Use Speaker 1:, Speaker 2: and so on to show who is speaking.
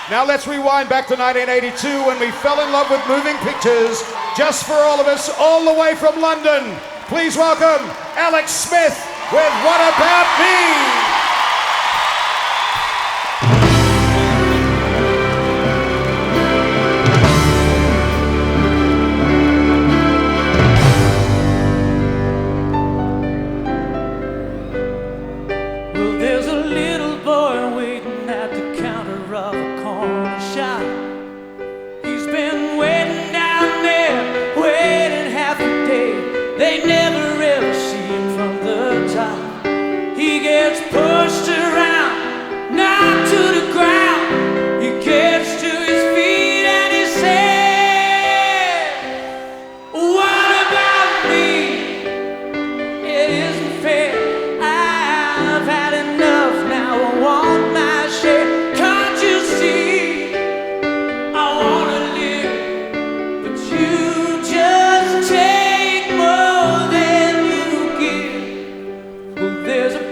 Speaker 1: Now let's rewind back to 1982 when we fell in love with moving pictures just for all of us, all the way from London. Please welcome Alex Smith with What About Me?
Speaker 2: They never ever see him from the top. He gets pushed around, knocked to the ground. He gets to his feet and he says, what about me? It isn't fair. I've had enough now. I want my share. Can't you see? I wanna live, but you just take there's a